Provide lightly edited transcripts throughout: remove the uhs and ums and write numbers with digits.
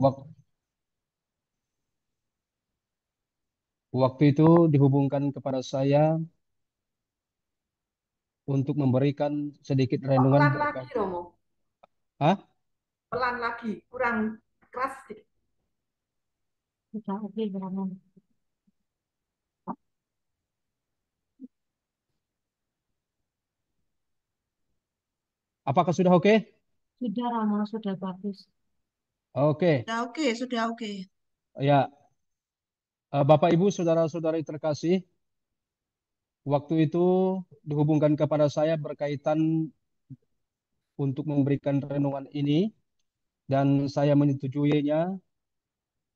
Wak- Waktu itu dihubungkan kepada saya untuk memberikan sedikit Kok renungan pelan lagi, berkait. Romo? Hah? Pelan lagi, kurang keras sedikit. Sudah oke, Romo. Apakah sudah oke? Sudah, Romo, sudah bagus. Oke. Sudah oke, sudah oke. Ya, Bapak Ibu, saudara-saudari terkasih, waktu itu dihubungkan kepada saya berkaitan untuk memberikan renungan ini dan saya menyetujuinya.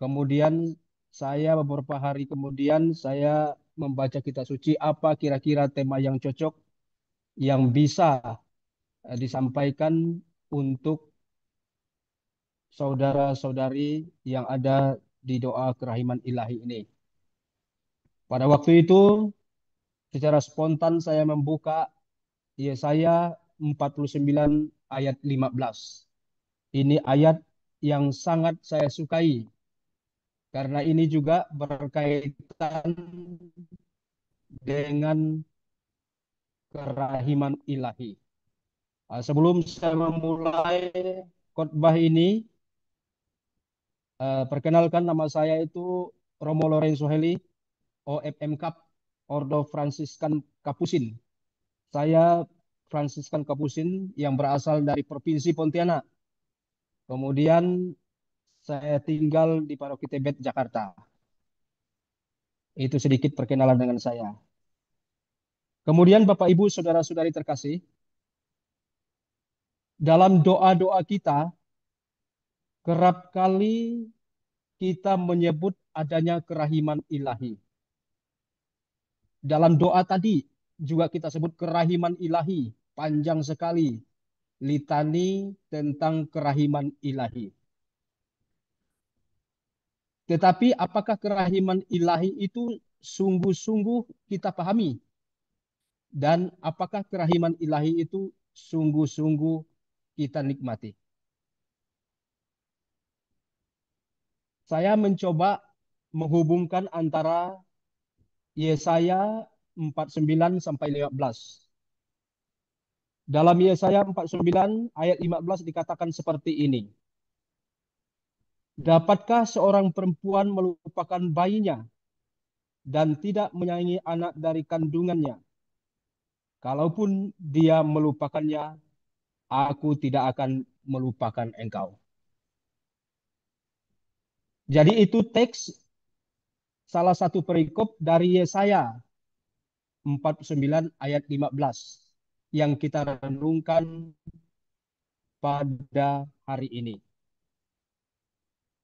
Kemudian saya beberapa hari kemudian saya membaca kitab suci apa kira-kira tema yang cocok yang bisa disampaikan untuk saudara-saudari yang ada di doa kerahiman ilahi ini. Pada waktu itu, secara spontan saya membuka Yesaya 49 ayat 15. Ini ayat yang sangat saya sukai karena ini juga berkaitan dengan kerahiman ilahi. Sebelum saya memulai khotbah ini, perkenalkan nama saya itu Romo Lorenzo Heli, OFM Cup, Ordo Fransiskan Kapusin. Saya Fransiskan Kapusin yang berasal dari Provinsi Pontianak. Kemudian saya tinggal di Paroki Tebet, Jakarta. Itu sedikit perkenalan dengan saya. Kemudian Bapak Ibu Saudara-saudari terkasih, dalam doa-doa kita kerap kali kita menyebut adanya kerahiman ilahi. Dalam doa tadi juga kita sebut kerahiman ilahi, panjang sekali litani tentang kerahiman ilahi. Tetapi apakah kerahiman ilahi itu sungguh-sungguh kita pahami? Dan apakah kerahiman ilahi itu sungguh-sungguh kita nikmati? Saya mencoba menghubungkan antara Yesaya 49 sampai 15. Dalam Yesaya 49 ayat 15 dikatakan seperti ini. Dapatkah seorang perempuan melupakan bayinya dan tidak menyayangi anak dari kandungannya? Kalaupun dia melupakannya, aku tidak akan melupakan engkau. Jadi itu teks salah satu perikop dari Yesaya 49 ayat 15 yang kita renungkan pada hari ini.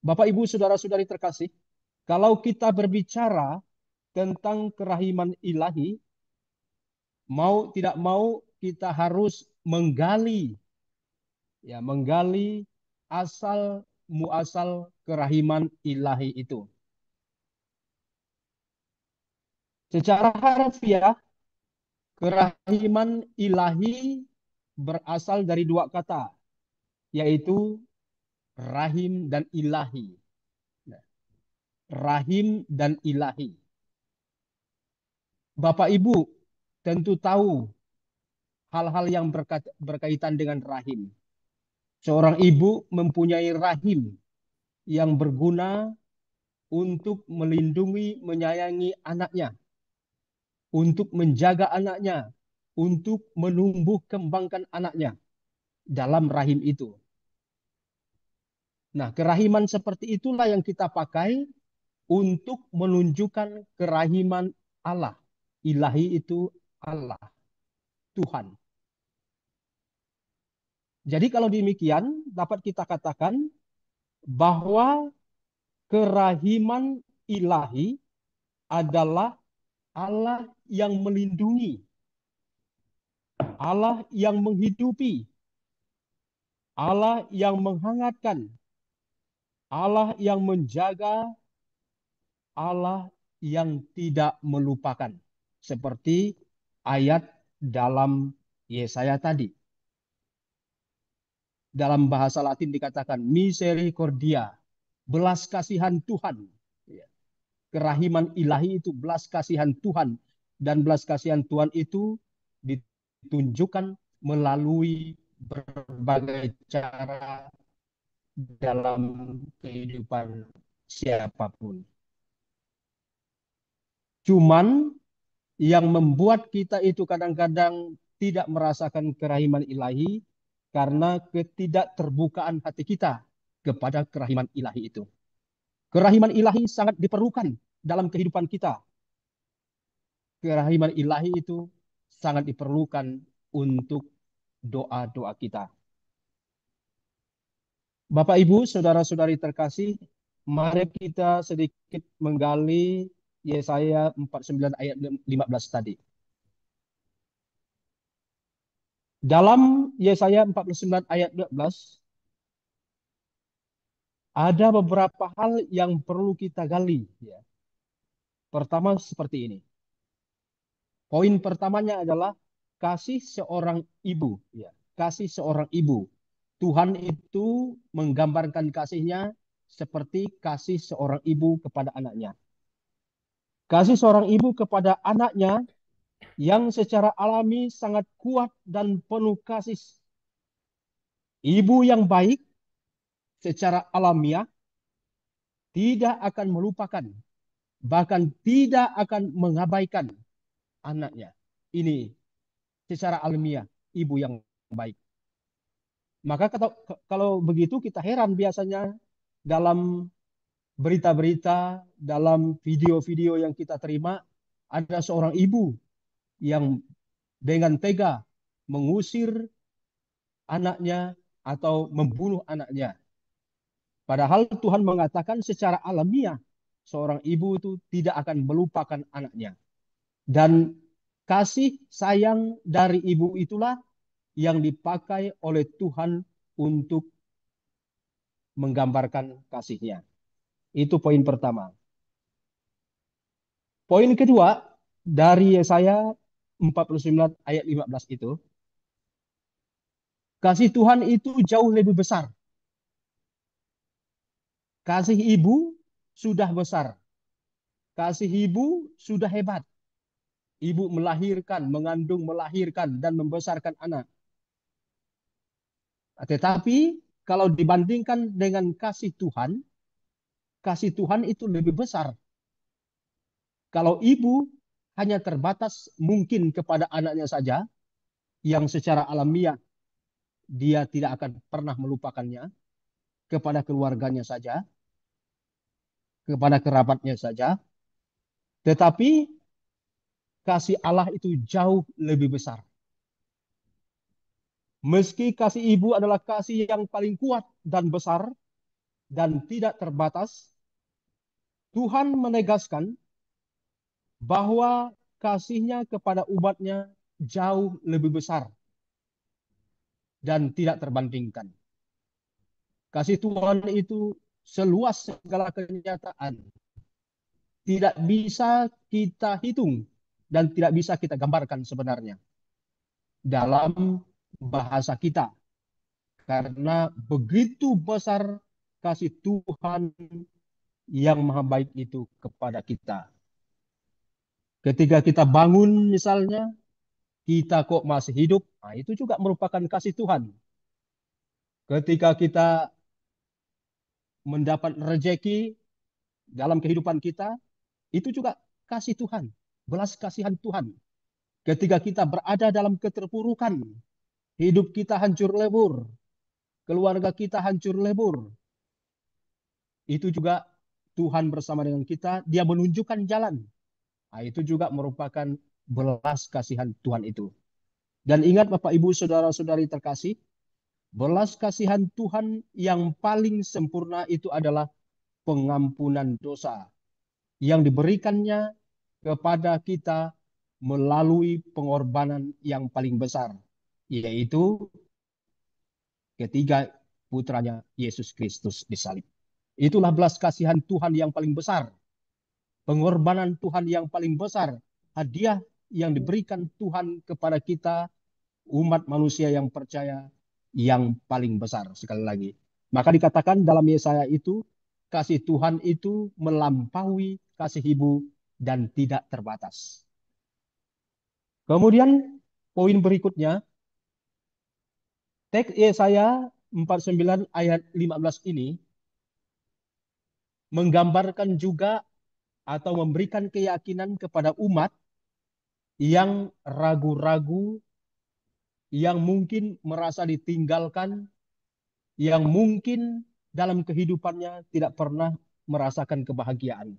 Bapak, Ibu, Saudara-saudari terkasih, kalau kita berbicara tentang kerahiman ilahi, mau tidak mau kita harus menggali asal muasal kerahiman ilahi itu. Secara harfiah, kerahiman ilahi berasal dari dua kata, yaitu rahim dan ilahi. Rahim dan ilahi. Bapak Ibu tentu tahu hal-hal yang berkaitan dengan rahim. Seorang ibu mempunyai rahim yang berguna untuk melindungi, menyayangi anaknya, untuk menjaga anaknya, untuk menumbuh kembangkan anaknya dalam rahim itu. Nah, kerahiman seperti itulah yang kita pakai untuk menunjukkan kerahiman Allah. Ilahi itu Allah, Tuhan. Jadi kalau demikian dapat kita katakan bahwa kerahiman ilahi adalah Allah yang melindungi, Allah yang menghidupi, Allah yang menghangatkan, Allah yang menjaga, Allah yang tidak melupakan. Seperti ayat dalam Yesaya tadi. Dalam bahasa Latin dikatakan misericordia. belas kasihan Tuhan. Ya. Kerahiman ilahi itu belas kasihan Tuhan. Dan belas kasihan Tuhan itu ditunjukkan melalui berbagai cara dalam kehidupan siapapun. Cuman yang membuat kita itu kadang-kadang tidak merasakan kerahiman ilahi karena ketidakterbukaan hati kita kepada kerahiman ilahi itu. Kerahiman ilahi sangat diperlukan dalam kehidupan kita. Kerahiman ilahi itu sangat diperlukan untuk doa-doa kita. Bapak, Ibu, saudara-saudari terkasih, mari kita sedikit menggali Yesaya 49 ayat 15 tadi. Dalam Yesaya 49 ayat 15, ada beberapa hal yang perlu kita gali. Ya. Pertama seperti ini. Poin pertamanya adalah kasih seorang ibu. Ya. Kasih seorang ibu. Tuhan itu menggambarkan kasihnya seperti kasih seorang ibu kepada anaknya. Kasih seorang ibu kepada anaknya yang secara alami sangat kuat dan penuh kasih. Ibu yang baik secara alamiah tidak akan melupakan, bahkan tidak akan mengabaikan anaknya. Ini secara alamiah ibu yang baik. Maka kalau begitu kita heran biasanya dalam berita-berita, dalam video-video yang kita terima, ada seorang ibu yang dengan tega mengusir anaknya atau membunuh anaknya. Padahal Tuhan mengatakan secara alamiah seorang ibu itu tidak akan melupakan anaknya. Dan kasih sayang dari ibu itulah yang dipakai oleh Tuhan untuk menggambarkan kasihnya. Itu poin pertama. Poin kedua dari Yesaya 49 ayat 15 itu, kasih Tuhan itu jauh lebih besar. Kasih ibu sudah besar. Kasih ibu sudah hebat. Ibu melahirkan, mengandung, melahirkan, dan membesarkan anak. Tetapi kalau dibandingkan dengan kasih Tuhan itu lebih besar. Kalau ibu hanya terbatas mungkin kepada anaknya saja, yang secara alamiah dia tidak akan pernah melupakannya, kepada keluarganya saja, kepada kerabatnya saja. Tetapi kasih Allah itu jauh lebih besar. Meski kasih ibu adalah kasih yang paling kuat dan besar dan tidak terbatas, Tuhan menegaskan bahwa kasihnya kepada umatnya jauh lebih besar dan tidak terbandingkan. Kasih Tuhan itu seluas segala kenyataan. Tidak bisa kita hitung dan tidak bisa kita gambarkan sebenarnya dalam bahasa kita. Karena begitu besar kasih Tuhan yang maha baik itu kepada kita. Ketika kita bangun misalnya, kita kok masih hidup, nah itu juga merupakan kasih Tuhan. Ketika kita mendapat rezeki dalam kehidupan kita, itu juga kasih Tuhan, belas kasihan Tuhan. Ketika kita berada dalam keterpurukan, hidup kita hancur lebur, keluarga kita hancur lebur, itu juga Tuhan bersama dengan kita, dia menunjukkan jalan. Nah, itu juga merupakan belas kasihan Tuhan itu. Dan ingat Bapak Ibu Saudara-saudari terkasih, belas kasihan Tuhan yang paling sempurna itu adalah pengampunan dosa yang diberikannya kepada kita melalui pengorbanan yang paling besar, yaitu ketiga putranya Yesus Kristus disalib. Itulah belas kasihan Tuhan yang paling besar, pengorbanan Tuhan yang paling besar, hadiah yang diberikan Tuhan kepada kita, umat manusia yang percaya, yang paling besar sekali lagi. Maka dikatakan dalam Yesaya itu, kasih Tuhan itu melampaui kasih ibu dan tidak terbatas. Kemudian poin berikutnya, teks Yesaya 49 ayat 15 ini menggambarkan juga atau memberikan keyakinan kepada umat yang ragu-ragu, yang mungkin merasa ditinggalkan, yang mungkin dalam kehidupannya tidak pernah merasakan kebahagiaan.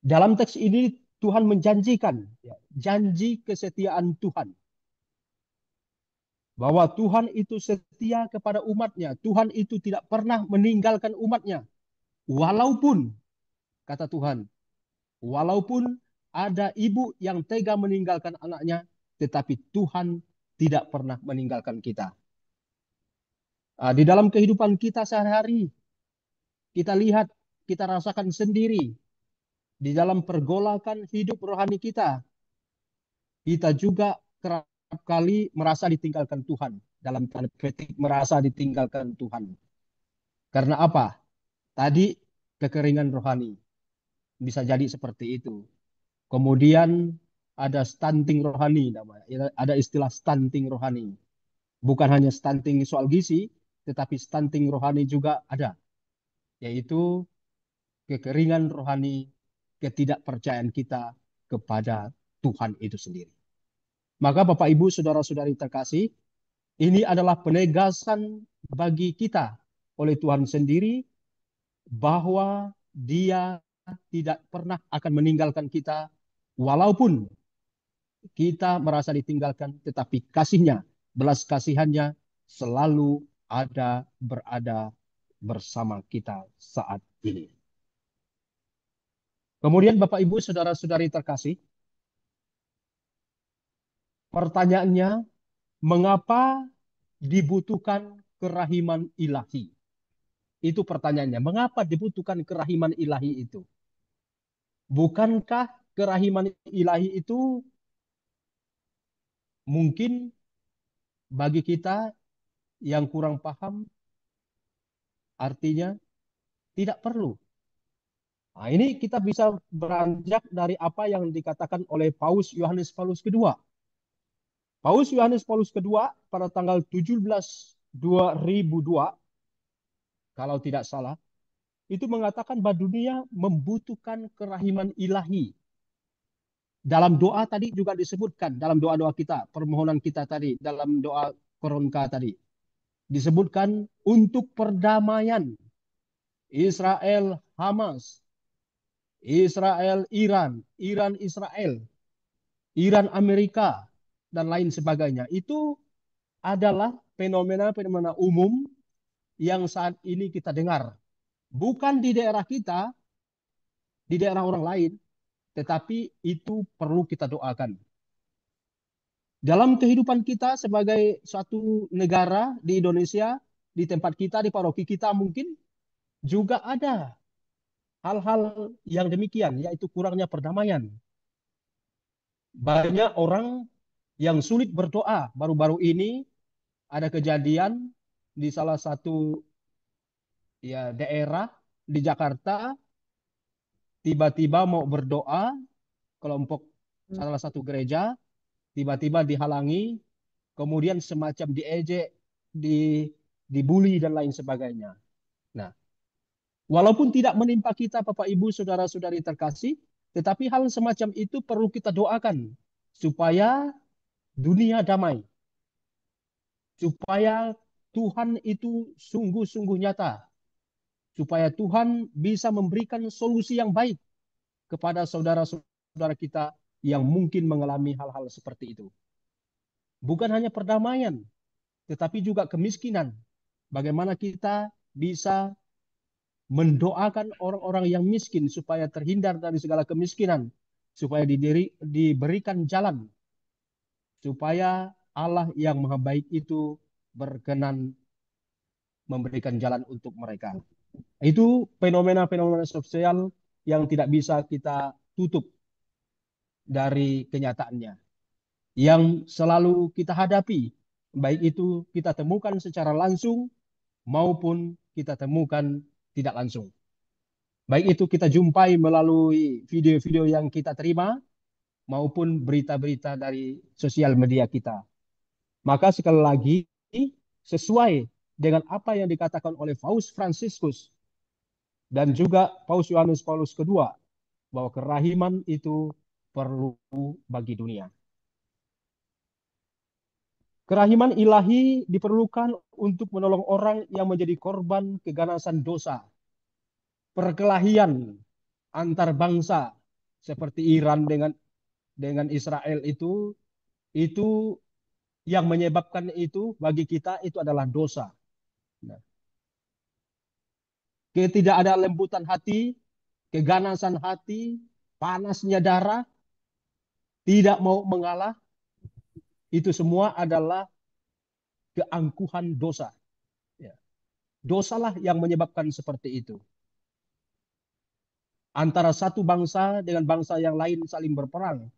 Dalam teks ini Tuhan menjanjikan, ya, janji kesetiaan Tuhan. Bahwa Tuhan itu setia kepada umatnya. Tuhan itu tidak pernah meninggalkan umatnya. Walaupun, kata Tuhan, walaupun ada ibu yang tega meninggalkan anaknya, tetapi Tuhan tidak pernah meninggalkan kita. Di dalam kehidupan kita sehari-hari, kita lihat, kita rasakan sendiri, di dalam pergolakan hidup rohani kita, kita juga kerap kali merasa ditinggalkan Tuhan. Dalam tanda petik merasa ditinggalkan Tuhan. Karena apa? Tadi kekeringan rohani. Bisa jadi seperti itu. Kemudian ada stunting rohani namanya. Ada istilah stunting rohani. Bukan hanya stunting soal gizi, tetapi stunting rohani juga ada. Yaitu kekeringan rohani, ketidakpercayaan kita kepada Tuhan itu sendiri. Maka Bapak Ibu, Saudara-saudari terkasih, ini adalah penegasan bagi kita oleh Tuhan sendiri bahwa Dia tidak pernah akan meninggalkan kita walaupun kita merasa ditinggalkan, tetapi kasih-Nya, belas kasihannya selalu berada bersama kita saat ini. Kemudian Bapak Ibu Saudara-saudari terkasih, pertanyaannya, mengapa dibutuhkan kerahiman ilahi? Itu pertanyaannya. Mengapa dibutuhkan kerahiman ilahi itu? Bukankah kerahiman ilahi itu mungkin bagi kita yang kurang paham artinya tidak perlu? Nah, ini kita bisa beranjak dari apa yang dikatakan oleh Paus Yohanes Paulus kedua. Paus Yohanes Paulus kedua pada tanggal 17/2002, kalau tidak salah, itu mengatakan bahwa dunia membutuhkan kerahiman ilahi. Dalam doa tadi juga disebutkan, dalam doa-doa kita, permohonan kita tadi, dalam doa koronka tadi, disebutkan untuk perdamaian Israel Hamas, Israel Iran, Iran Israel, Iran Amerika, dan lain sebagainya. Itu adalah fenomena-fenomena umum yang saat ini kita dengar. Bukan di daerah kita, di daerah orang lain, tetapi itu perlu kita doakan. Dalam kehidupan kita sebagai suatu negara di Indonesia, di tempat kita, di paroki kita mungkin juga ada hal-hal yang demikian, yaitu kurangnya perdamaian. Banyak orang yang sulit berdoa. Baru-baru ini ada kejadian di salah satu ya daerah di Jakarta, tiba-tiba mau berdoa, kelompok salah satu gereja tiba-tiba dihalangi, kemudian semacam diejek, dibully dan lain sebagainya. Nah, walaupun tidak menimpa kita Bapak Ibu Saudara-saudari terkasih, tetapi hal semacam itu perlu kita doakan supaya dunia damai, supaya Tuhan itu sungguh-sungguh nyata, supaya Tuhan bisa memberikan solusi yang baik kepada saudara-saudara kita yang mungkin mengalami hal-hal seperti itu. Bukan hanya perdamaian, tetapi juga kemiskinan. Bagaimana kita bisa mendoakan orang-orang yang miskin supaya terhindar dari segala kemiskinan, supaya diberikan jalan, supaya Allah yang Maha Baik itu berkenan memberikan jalan untuk mereka. Itu fenomena-fenomena sosial yang tidak bisa kita tutup dari kenyataannya, yang selalu kita hadapi, baik itu kita temukan secara langsung maupun kita temukan tidak langsung. Baik itu kita jumpai melalui video-video yang kita terima maupun berita-berita dari sosial media kita. Maka sekali lagi, sesuai dengan apa yang dikatakan oleh Paus Fransiskus dan juga Paus Yohanes Paulus II, bahwa kerahiman itu perlu bagi dunia. Kerahiman ilahi diperlukan untuk menolong orang yang menjadi korban keganasan dosa, perkelahian antar bangsa seperti Iran dengan Israel itu yang menyebabkan itu bagi kita itu adalah dosa. Nah, ketidakadaan lembutan hati, keganasan hati, panasnya darah, tidak mau mengalah, itu semua adalah keangkuhan dosa. Ya. Dosalah yang menyebabkan seperti itu. Antara satu bangsa dengan bangsa yang lain saling berperang.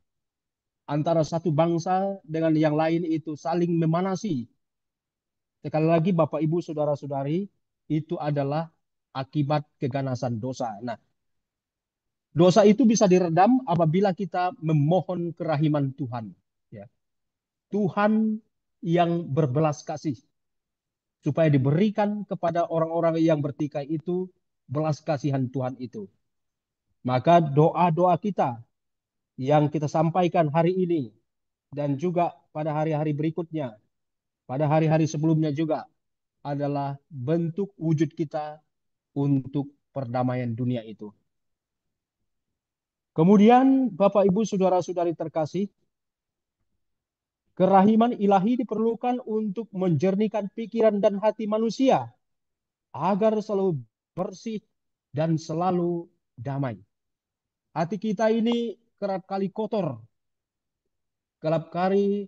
Antara satu bangsa dengan yang lain itu saling memanasi. Sekali lagi Bapak Ibu Saudara-saudari, itu adalah akibat keganasan dosa. Nah, dosa itu bisa diredam apabila kita memohon kerahiman Tuhan. Ya. Tuhan yang berbelas kasih. Supaya diberikan kepada orang-orang yang bertikai itu belas kasihan Tuhan itu. Maka doa-doa kita yang kita sampaikan hari ini dan juga pada hari-hari berikutnya, pada hari-hari sebelumnya juga adalah bentuk wujud kita untuk perdamaian dunia itu. Kemudian Bapak Ibu Saudara-saudari terkasih, kerahiman ilahi diperlukan untuk menjernihkan pikiran dan hati manusia agar selalu bersih dan selalu damai. Hati kita ini kerap kali kotor, kerap kali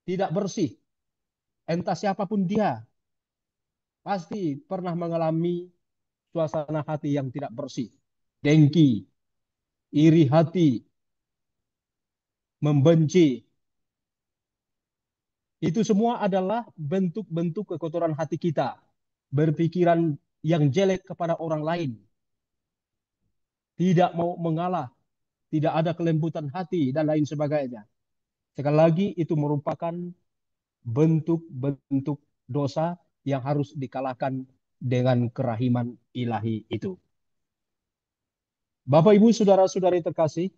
tidak bersih. Entah siapapun dia, pasti pernah mengalami suasana hati yang tidak bersih. Dengki, iri hati, membenci. Itu semua adalah bentuk-bentuk kekotoran hati kita. Berpikiran yang jelek kepada orang lain. Tidak mau mengalah. Tidak ada kelembutan hati dan lain sebagainya. Sekali lagi itu merupakan bentuk-bentuk dosa yang harus dikalahkan dengan kerahiman ilahi itu. Bapak, Ibu, Saudara-saudari terkasih,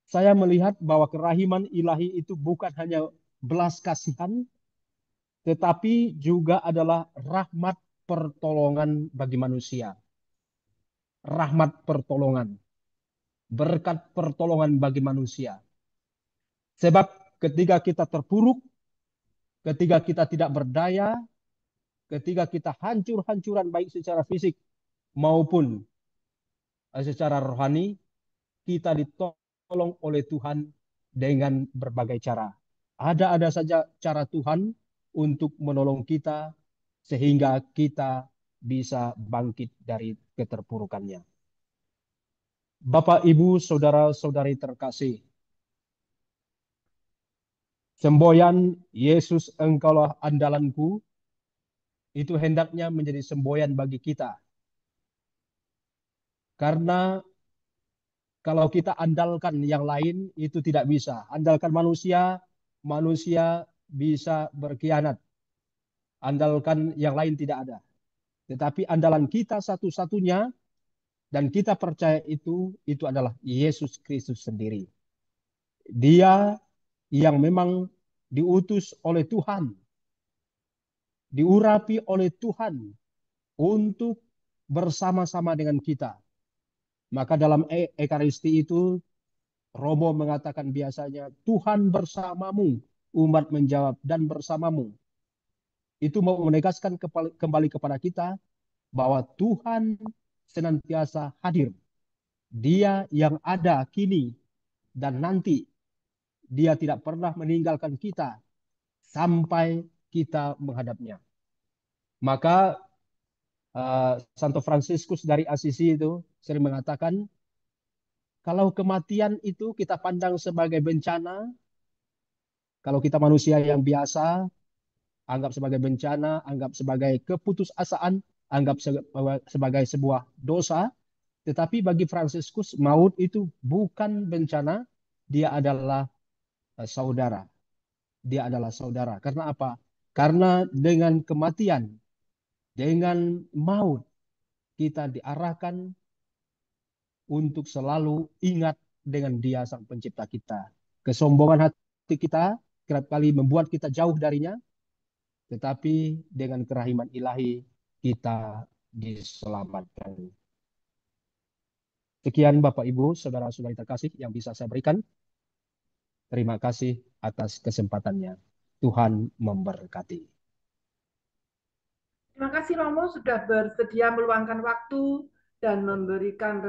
saya melihat bahwa kerahiman ilahi itu bukan hanya belas kasihan, tetapi juga adalah rahmat pertolongan bagi manusia. Rahmat pertolongan, berkat pertolongan bagi manusia. Sebab ketika kita terpuruk, ketika kita tidak berdaya, ketika kita hancur-hancuran baik secara fisik maupun secara rohani, kita ditolong oleh Tuhan dengan berbagai cara. Ada saja cara Tuhan untuk menolong kita sehingga kita bisa bangkit dari keterpurukannya. Bapak, Ibu, Saudara-saudari terkasih, semboyan Yesus engkaulah andalanku, itu hendaknya menjadi semboyan bagi kita. Karena kalau kita andalkan yang lain itu tidak bisa. Andalkan manusia, manusia bisa berkhianat. Andalkan yang lain tidak ada. Tetapi andalan kita satu-satunya dan kita percaya itu adalah Yesus Kristus sendiri. Dia yang memang diutus oleh Tuhan, diurapi oleh Tuhan untuk bersama-sama dengan kita. Maka dalam Ekaristi itu Romo mengatakan biasanya, Tuhan bersamamu, umat menjawab, dan bersamamu. Itu mau menegaskan kembali kepada kita bahwa Tuhan senantiasa hadir. Dia yang ada kini dan nanti. Dia tidak pernah meninggalkan kita sampai kita menghadapnya. Maka Santo Fransiskus dari Assisi itu sering mengatakan, kalau kematian itu kita pandang sebagai bencana, kalau kita manusia yang biasa, anggap sebagai bencana, anggap sebagai keputusasaan, anggap sebagai sebuah dosa. Tetapi bagi Fransiskus, maut itu bukan bencana, dia adalah saudara. Dia adalah saudara. Karena apa? Karena dengan kematian, dengan maut, kita diarahkan untuk selalu ingat dengan Dia Sang Pencipta kita. Kesombongan hati kita kerap kali membuat kita jauh darinya, tetapi dengan kerahiman ilahi kita diselamatkan. Sekian Bapak Ibu, saudara-saudari terkasih yang bisa saya berikan. Terima kasih atas kesempatannya. Tuhan memberkati. Terima kasih Romo sudah bersedia meluangkan waktu dan memberikan